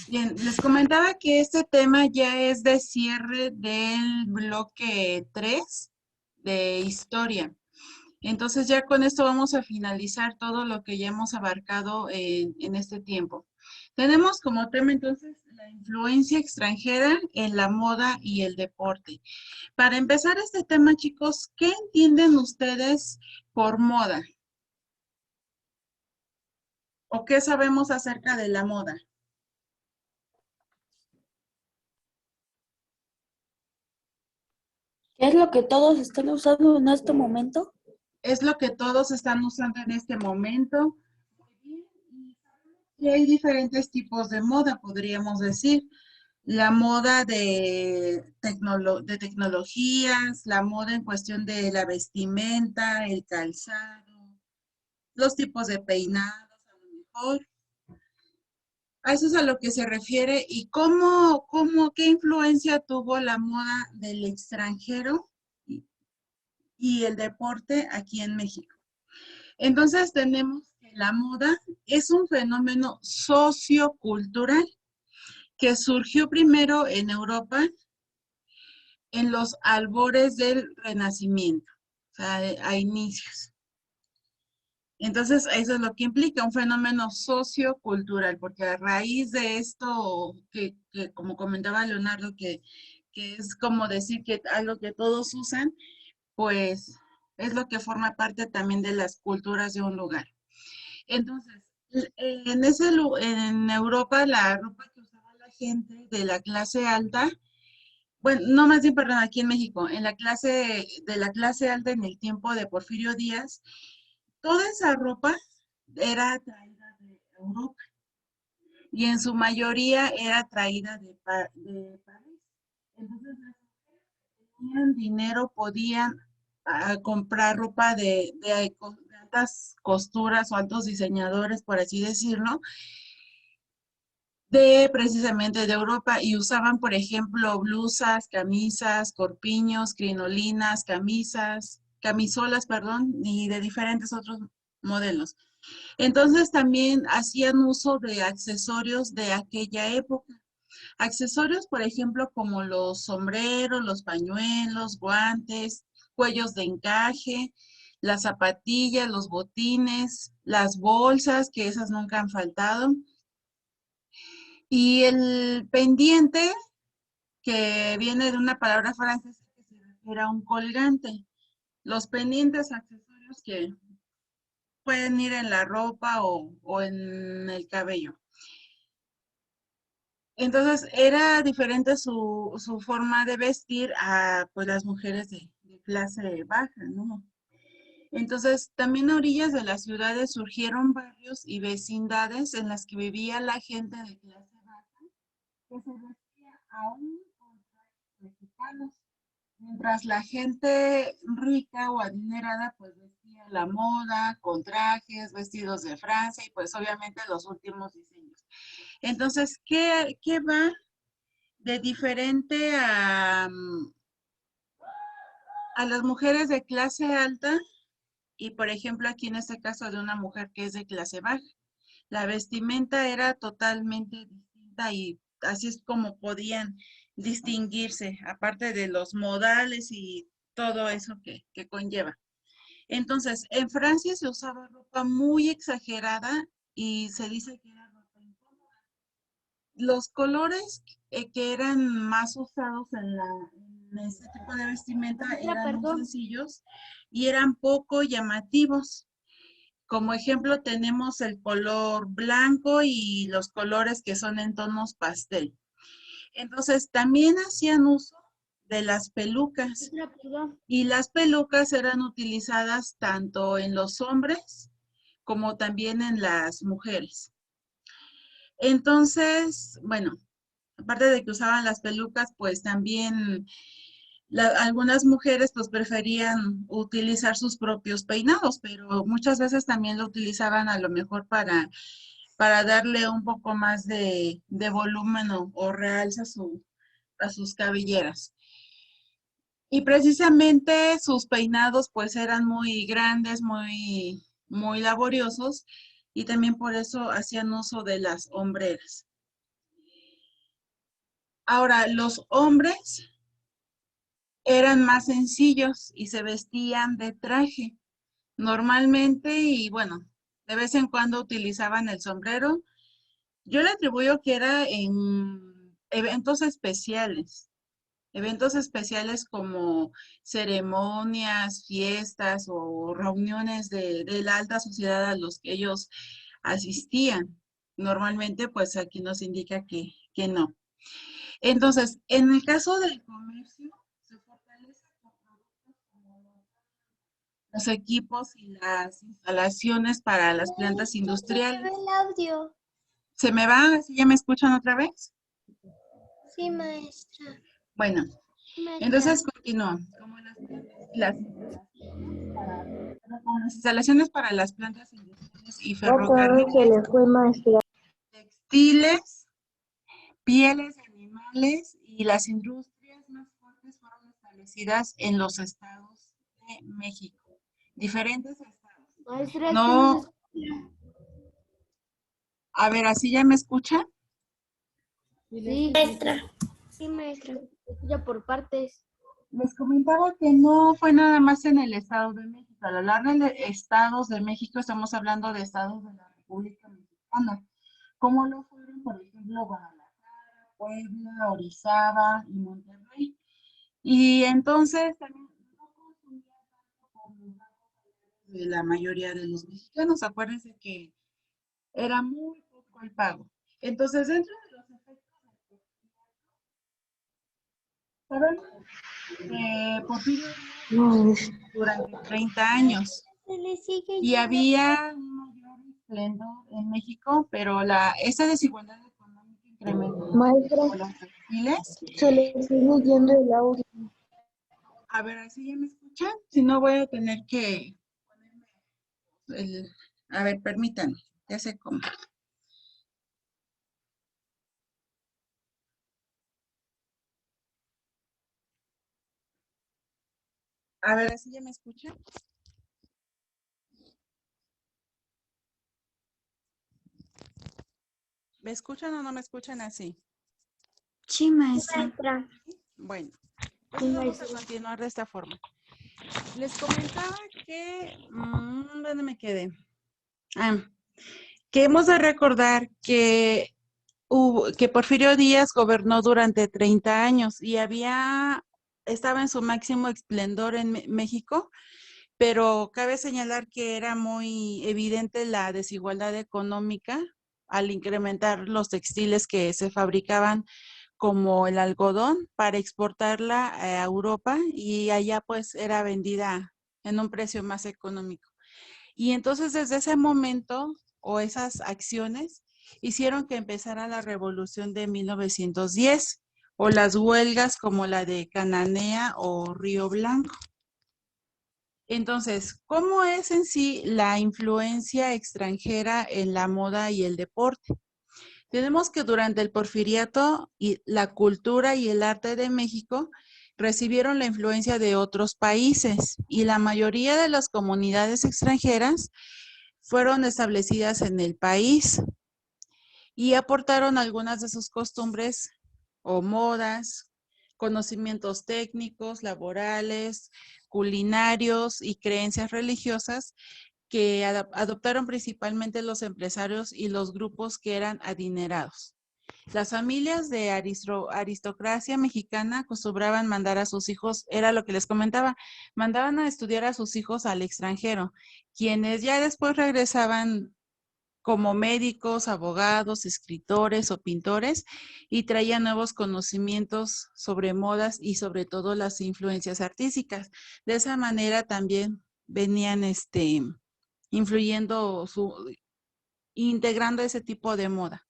Bien, les comentaba que este tema ya es de cierre del bloque 3 de historia. Entonces ya con esto vamos a finalizar todo lo que ya hemos abarcado en este tiempo. Tenemos como tema entonces la influencia extranjera en la moda y el deporte. Para empezar este tema, chicos, ¿qué entienden ustedes por moda? ¿O qué sabemos acerca de la moda? ¿Qué es lo que todos están usando en este momento? Es lo que todos están usando en este momento. Y hay diferentes tipos de moda, podríamos decir. La moda de tecnologías, la moda en cuestión de la vestimenta, el calzado, los tipos de peinados, a lo mejor. A eso es a lo que se refiere. ¿Y qué influencia tuvo la moda del extranjero y el deporte aquí en México? Entonces tenemos que la moda es un fenómeno sociocultural que surgió primero en Europa en los albores del Renacimiento, o sea, a inicios. Entonces, eso es lo que implica un fenómeno sociocultural, porque a raíz de esto, que como comentaba Leonardo, que es como decir que algo que todos usan, pues es lo que forma parte también de las culturas de un lugar. Entonces, en Europa, la ropa que usaba la gente de la clase alta, bueno, no más bien, perdón, aquí en México, de la clase alta en el tiempo de Porfirio Díaz, toda esa ropa era traída de Europa y en su mayoría era traída de París. Entonces, las mujeres que tenían dinero podían comprar ropa de altas costuras o altos diseñadores, por así decirlo, de precisamente de Europa y usaban, por ejemplo, blusas, camisas, corpiños, crinolinas, camisolas, perdón, y de diferentes otros modelos. Entonces también hacían uso de accesorios de aquella época. Accesorios, por ejemplo, como los sombreros, los pañuelos, guantes, cuellos de encaje, las zapatillas, los botines, las bolsas, que esas nunca han faltado. Y el pendiente, que viene de una palabra francesa que se refiere a un colgante. Los pendientes accesorios que pueden ir en la ropa o en el cabello. Entonces, era diferente su forma de vestir a pues, las mujeres de clase baja, ¿no? Entonces, también a orillas de las ciudades surgieron barrios y vecindades en las que vivía la gente de clase baja, que se vestía aún con trajes mexicanos, mientras la gente rica o adinerada pues vestía la moda, con trajes, vestidos de Francia y pues obviamente los últimos diseños. Entonces, ¿qué va de diferente a las mujeres de clase alta y, por ejemplo, aquí en este caso de una mujer que es de clase baja? La vestimenta era totalmente distinta y así es como podían distinguirse, aparte de los modales y todo eso que conlleva. Entonces, en Francia se usaba ropa muy exagerada y se dice que era ropa incómoda. Los colores que eran más usados en este tipo de vestimenta eran muy Perdón. sencillos y eran poco llamativos. Como ejemplo tenemos el color blanco y los colores que son en tonos pastel. Entonces también hacían uso de las pelucas y las pelucas eran utilizadas tanto en los hombres como también en las mujeres. Entonces, bueno, aparte de que usaban las pelucas, pues también algunas mujeres pues preferían utilizar sus propios peinados, pero muchas veces también lo utilizaban a lo mejor para darle un poco más de volumen o realza a sus cabelleras. Y precisamente sus peinados pues eran muy grandes, muy laboriosos, y también por eso hacían uso de las hombreras. Ahora, los hombres eran más sencillos y se vestían de traje normalmente y bueno, de vez en cuando utilizaban el sombrero. Yo le atribuyo que era en eventos especiales como ceremonias, fiestas o reuniones de la alta sociedad a los que ellos asistían. Normalmente, pues aquí nos indica que no. Entonces, en el caso del comercio, se fortalece con productos como los equipos y las instalaciones para las plantas industriales. El audio. ¿Se me va? ¿Sí ya me escuchan otra vez? Sí, maestra. Bueno, Maestra. entonces continúo. Como las instalaciones para las plantas industriales y ferrocarriles, se le fue, maestra. textiles, pieles de animales y las industrias más fuertes fueron establecidas en los estados de México. Diferentes estados. Maestra, No, a ver, ¿así ya me escuchan? Sí, Maestra. Sí, maestra. ya por partes. Les comentaba que no fue nada más en el Estado de México. A lo largo de estados de México estamos hablando de estados de la República Mexicana, como lo fueron, por ejemplo, Guadalajara, Puebla, Orizaba y Monterrey. Y entonces también no consumía tanto por los bajos salarios de la mayoría de los mexicanos. Acuérdense que era muy poco el pago. Entonces, dentro de los efectos del sabemos que Porfirio No, durante 30 años Se le sigue y había un mayor esplendor en México, pero esa desigualdad económica incrementó maestra, por los textiles. se le sigue yendo el audio. A ver, ¿así ya me escuchan? Si no, voy a tener que ponerme a ver, permítanme, ya sé cómo. A ver, ¿así ya me escuchan? ¿Me escuchan o no me escuchan así? Sí, maestra. Bueno, Sí, entonces vamos a maestra. continuar de esta forma. Les comentaba que, ¿dónde me quedé? Que hemos de recordar que Porfirio Díaz gobernó durante 30 años y estaba en su máximo esplendor en México, pero cabe señalar que era muy evidente la desigualdad económica al incrementar los textiles que se fabricaban como el algodón para exportarla a Europa y allá pues era vendida en un precio más económico. Y entonces desde ese momento o esas acciones hicieron que empezara la revolución de 1910 o las huelgas como la de Cananea o Río Blanco. Entonces, ¿cómo es en sí la influencia extranjera en la moda y el deporte? Tenemos que durante el porfiriato y la cultura y el arte de México recibieron la influencia de otros países y la mayoría de las comunidades extranjeras fueron establecidas en el país y aportaron algunas de sus costumbres o modas, conocimientos técnicos, laborales, culinarios y creencias religiosas que adoptaron principalmente los empresarios y los grupos que eran adinerados. Las familias de aristocracia mexicana acostumbraban mandar a sus hijos, era lo que les comentaba, mandaban a estudiar a sus hijos al extranjero, quienes ya después regresaban como médicos, abogados, escritores o pintores y traían nuevos conocimientos sobre modas y sobre todo las influencias artísticas. De esa manera también venían influyendo, integrando ese tipo de moda.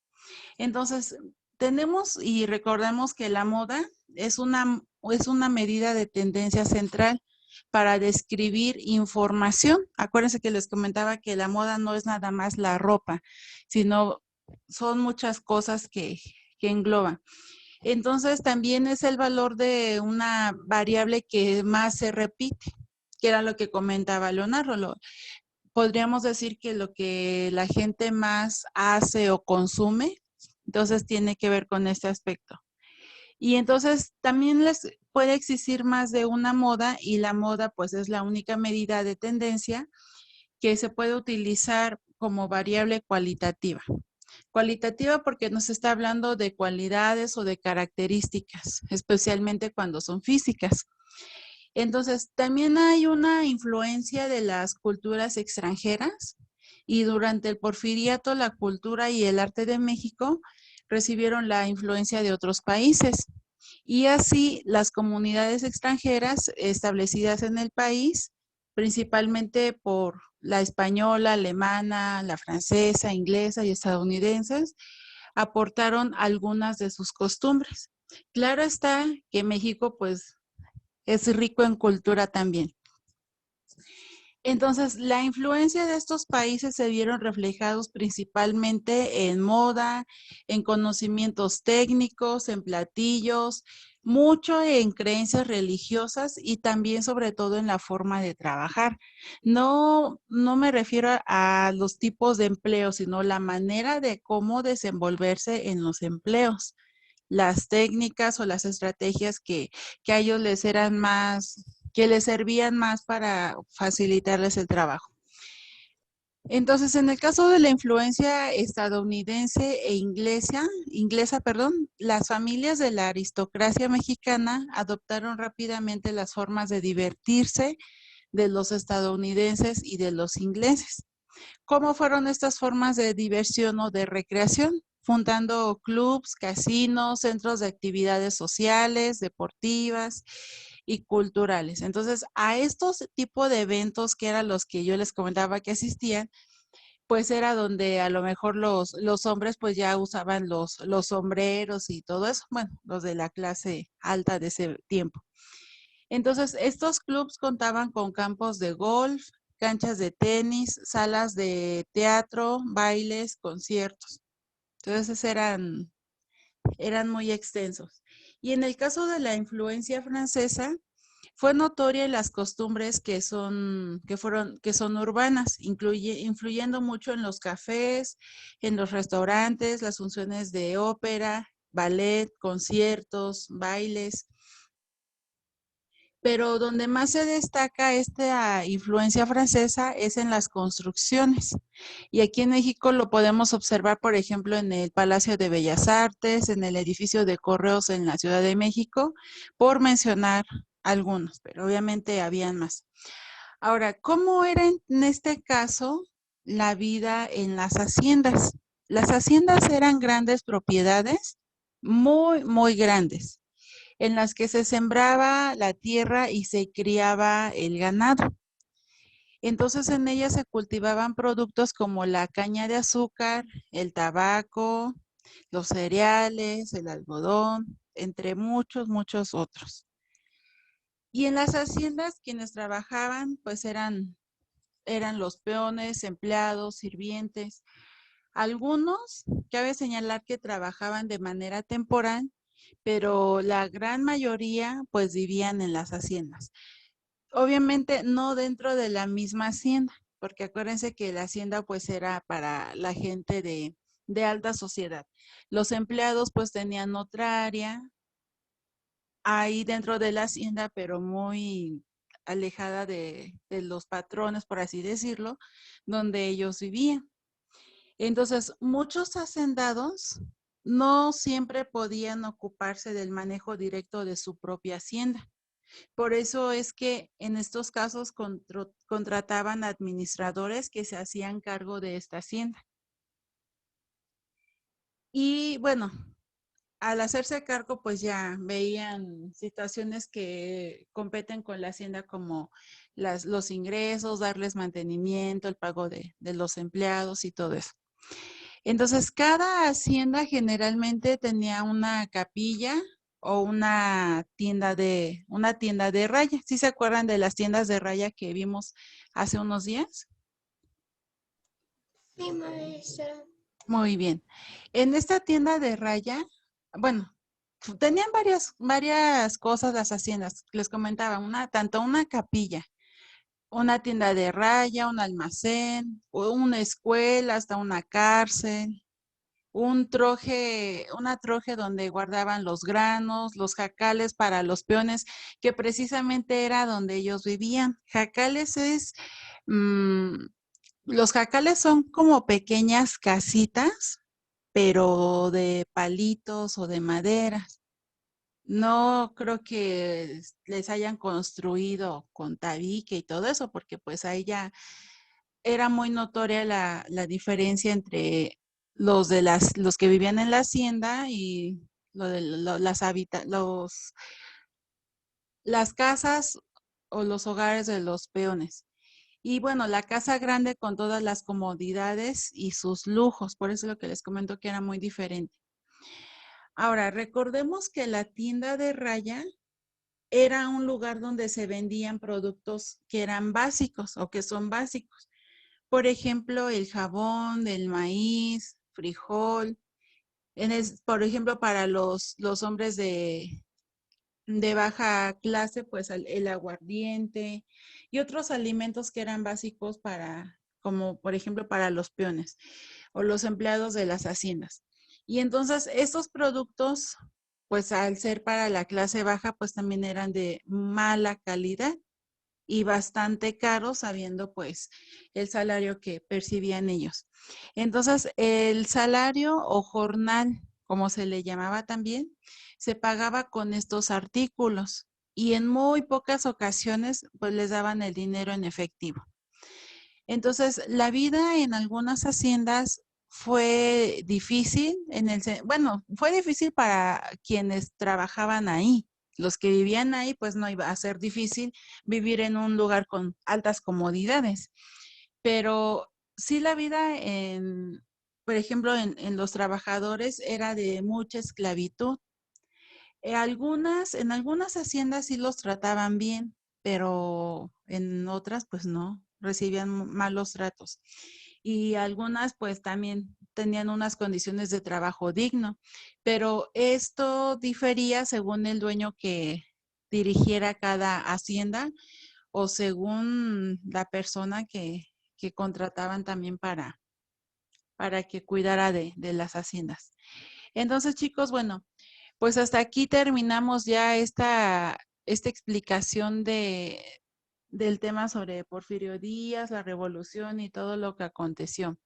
Entonces, tenemos y recordemos que la moda es una medida de tendencia central para describir información. Acuérdense que les comentaba que la moda no es nada más la ropa, sino son muchas cosas que engloban. Entonces, también es el valor de una variable que más se repite, que era lo que comentaba Leonardo. podríamos decir que lo que la gente más hace o consume, entonces tiene que ver con este aspecto. Y entonces también les puede existir más de una moda y la moda pues es la única medida de tendencia que se puede utilizar como variable cualitativa. Cualitativa porque nos está hablando de cualidades o de características, especialmente cuando son físicas. Entonces, también hay una influencia de las culturas extranjeras y durante el Porfiriato la cultura y el arte de México recibieron la influencia de otros países. Y así las comunidades extranjeras establecidas en el país, principalmente por la española, alemana, la francesa, inglesa y estadounidenses, aportaron algunas de sus costumbres. Claro está que México pues es rico en cultura también. Entonces, la influencia de estos países se vieron reflejados principalmente en moda, en conocimientos técnicos, en platillos, mucho en creencias religiosas y también sobre todo en la forma de trabajar. No me refiero a los tipos de empleo, sino la manera de cómo desenvolverse en los empleos, las técnicas o las estrategias que a ellos les eran más, que les servían más para facilitarles el trabajo. Entonces, en el caso de la influencia estadounidense e inglesa, las familias de la aristocracia mexicana adoptaron rápidamente las formas de divertirse de los estadounidenses y de los ingleses. ¿Cómo fueron estas formas de diversión o de recreación? Fundando clubs, casinos, centros de actividades sociales, deportivas y culturales. Entonces, a estos tipos de eventos que eran los que yo les comentaba que asistían, pues era donde a lo mejor los hombres pues ya usaban los sombreros y todo eso, bueno, los de la clase alta de ese tiempo. Entonces, estos clubs contaban con campos de golf, canchas de tenis, salas de teatro, bailes, conciertos. Entonces, eran muy extensos. Y en el caso de la influencia francesa, fue notoria en las costumbres que son urbanas, influyendo mucho en los cafés, en los restaurantes, las funciones de ópera, ballet, conciertos, bailes. Pero donde más se destaca esta influencia francesa es en las construcciones. Y aquí en México lo podemos observar, por ejemplo, en el Palacio de Bellas Artes, en el edificio de Correos en la Ciudad de México, por mencionar algunos, pero obviamente habían más. Ahora, ¿cómo era en este caso la vida en las haciendas? Las haciendas eran grandes propiedades, muy, muy grandes en las que se sembraba la tierra y se criaba el ganado. Entonces en ellas se cultivaban productos como la caña de azúcar, el tabaco, los cereales, el algodón, entre muchos, muchos otros. Y en las haciendas quienes trabajaban pues eran los peones, empleados, sirvientes. Algunos, cabe señalar que trabajaban de manera temporal, pero la gran mayoría pues vivían en las haciendas. Obviamente no dentro de la misma hacienda, porque acuérdense que la hacienda pues era para la gente de alta sociedad. Los empleados pues tenían otra área ahí dentro de la hacienda, pero muy alejada de los patrones, por así decirlo, donde ellos vivían. Entonces, muchos hacendados no siempre podían ocuparse del manejo directo de su propia hacienda. Por eso es que en estos casos contrataban administradores que se hacían cargo de esta hacienda. Y bueno, al hacerse cargo, pues ya veían situaciones que competen con la hacienda como los ingresos, darles mantenimiento, el pago de los empleados y todo eso. Entonces, cada hacienda generalmente tenía una capilla o una tienda de raya. ¿Sí se acuerdan de las tiendas de raya que vimos hace unos días? Sí, maestra. Muy bien. En esta tienda de raya, bueno, tenían varias cosas las haciendas. Les comentaba, tanto una capilla una tienda de raya, un almacén, una escuela, hasta una cárcel, una troje donde guardaban los granos, los jacales para los peones, que precisamente era donde ellos vivían. Jacales los jacales son como pequeñas casitas, pero de palitos o de madera. No creo que les hayan construido con tabique y todo eso, porque pues ahí ya era muy notoria la diferencia entre los que vivían en la hacienda y las casas o los hogares de los peones. Y bueno, la casa grande con todas las comodidades y sus lujos, por eso es lo que les comento que era muy diferente. Ahora, recordemos que la tienda de raya era un lugar donde se vendían productos que eran básicos o que son básicos. Por ejemplo, el jabón, el maíz, frijol. Por ejemplo, para los hombres de baja clase, pues el aguardiente y otros alimentos que eran básicos como por ejemplo para los peones o los empleados de las haciendas. Y entonces estos productos, pues al ser para la clase baja, pues también eran de mala calidad y bastante caros, sabiendo pues el salario que percibían ellos. Entonces, el salario o jornal, como se le llamaba también, se pagaba con estos artículos y en muy pocas ocasiones pues les daban el dinero en efectivo. Entonces, la vida en algunas haciendas fue difícil, bueno, fue difícil para quienes trabajaban ahí. Los que vivían ahí, pues no iba a ser difícil vivir en un lugar con altas comodidades. Pero sí la vida por ejemplo, en los trabajadores era de mucha esclavitud. En algunas haciendas sí los trataban bien, pero en otras pues no, recibían malos tratos. Y algunas pues también tenían unas condiciones de trabajo digno, pero esto difería según el dueño que dirigiera cada hacienda o según la persona que contrataban también para que cuidara de las haciendas. Entonces, chicos, bueno, pues hasta aquí terminamos ya esta explicación del tema sobre Porfirio Díaz, la revolución y todo lo que aconteció.